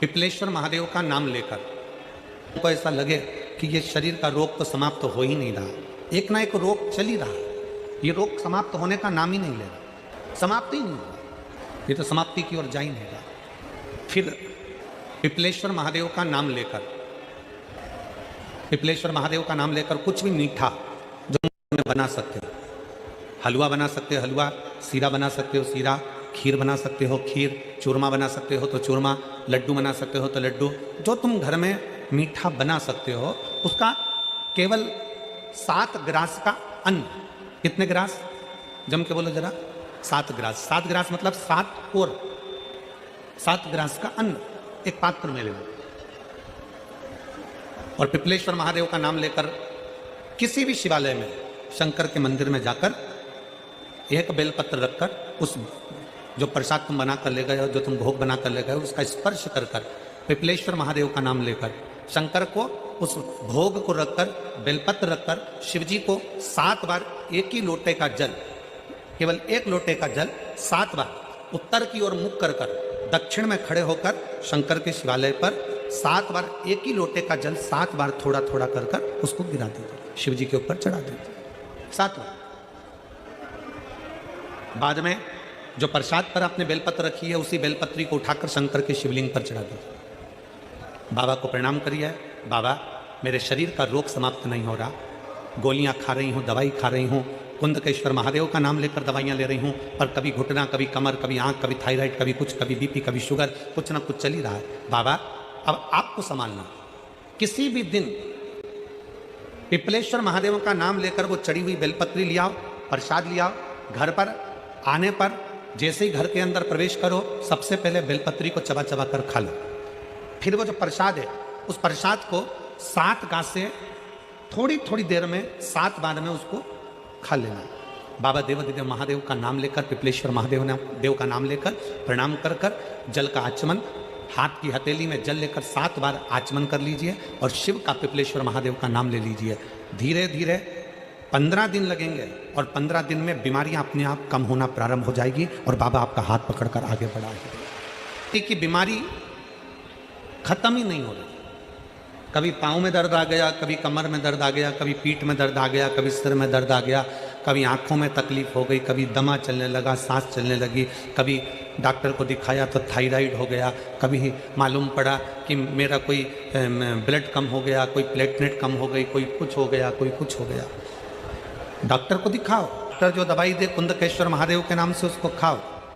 पिपलेश्वर महादेव का नाम लेकर को ऐसा लगे कि ये शरीर का रोग तो समाप्त हो ही नहीं रहा, एक ना एक रोग चल ही रहा, ये रोग समाप्त होने का नाम ही नहीं ले रहा, समाप्त ही नहीं हो रहा, ये तो समाप्ति की ओर जा ही नहीं रहा। फिर पिपलेश्वर महादेव का नाम लेकर, पिपलेश्वर महादेव का नाम लेकर कुछ भी मीठा जो बना सकते हो, हलवा बना सकते हो हलवा, सीरा बना सकते हो सीरा, खीर बना सकते हो खीर, चूरमा बना सकते हो तो चूरमा, लड्डू बना सकते हो तो लड्डू, जो तुम घर में मीठा बना सकते हो उसका केवल 7 ग्रास का अन्न। कितने ग्रास? जम के बोलो जरा। 7 ग्रास। 7 ग्रास मतलब 7 ग्रास का अन्न एक पात्र में ले लो और पिपलेश्वर महादेव का नाम लेकर किसी भी शिवालय में, शंकर के मंदिर में जाकर एक बेलपत्र रखकर उस जो प्रसाद तुम बना कर ले गए हो, जो तुम भोग बना कर ले गए हो, उसका स्पर्श कर कर पिपलेश्वर महादेव का नाम लेकर शंकर को उस भोग को रखकर, बेलपत्र रखकर शिव जी को 7 बार एक ही लोटे का जल, केवल एक लोटे का जल 7 बार उत्तर की ओर मुख कर कर दक्षिण में खड़े होकर शंकर के शिवालय पर 7 बार एक ही लोटे का जल 7 बार थोड़ा थोड़ा कर कर उसको गिरा दीजिए, शिव जी के ऊपर चढ़ा दीजिए 7 बार। बाद में जो प्रसाद पर आपने बेलपत्र रखी है उसी बेलपत्री को उठाकर शंकर के शिवलिंग पर चढ़ा दीजिए। बाबा को प्रणाम करिए, बाबा मेरे शरीर का रोग समाप्त नहीं हो रहा, गोलियां खा रही हूँ, दवाई खा रही हूँ, कुंदकेश्वर महादेव का नाम लेकर दवाइयाँ ले रही हूँ, पर कभी घुटना, कभी कमर, कभी आँख, कभी थायराइड, कभी कुछ, कभी बीपी, कभी शुगर, कुछ ना कुछ चल ही रहा है। बाबा अब आपको संभालना। किसी भी दिन पिपलेश्वर महादेव का नाम लेकर वो चढ़ी हुई बेलपत्री ले आओ, प्रसाद ले आओ, घर पर आने पर जैसे ही घर के अंदर प्रवेश करो सबसे पहले बेलपत्री को चबा चबा कर खा लो। फिर वो जो प्रसाद है उस प्रसाद को 7 गांठ से थोड़ी थोड़ी देर में 7 बार में उसको खा लेना। बाबा देवाधिदेव महादेव का नाम लेकर, पिपलेश्वर महादेव देव का नाम लेकर प्रणाम कर कर जल का आचमन, हाथ की हथेली में जल लेकर 7 बार आचमन कर लीजिए और शिव का, पिपलेश्वर महादेव का नाम ले लीजिए। धीरे धीरे 15 दिन लगेंगे और 15 दिन में बीमारियां अपने आप कम होना प्रारंभ हो जाएगी और बाबा आपका हाथ पकड़कर आगे बढ़ाएंगे। कि बीमारी खत्म ही नहीं हो रही, कभी पाँव में दर्द आ गया, कभी कमर में दर्द आ गया, कभी पीठ में दर्द आ गया, कभी सिर में दर्द आ गया, कभी आंखों में तकलीफ हो गई, कभी दमा चलने लगा, सांस चलने लगी, कभी डॉक्टर को दिखाया तो थायराइड हो गया, कभी मालूम पड़ा कि मेरा कोई ब्लड कम हो गया, कोई प्लेटलेट कम हो गई, कोई कुछ हो गया, कोई कुछ हो गया। डॉक्टर को दिखाओ, डॉक्टर जो दवाई दे कुंदकेश्वर महादेव के नाम से उसको खाओ।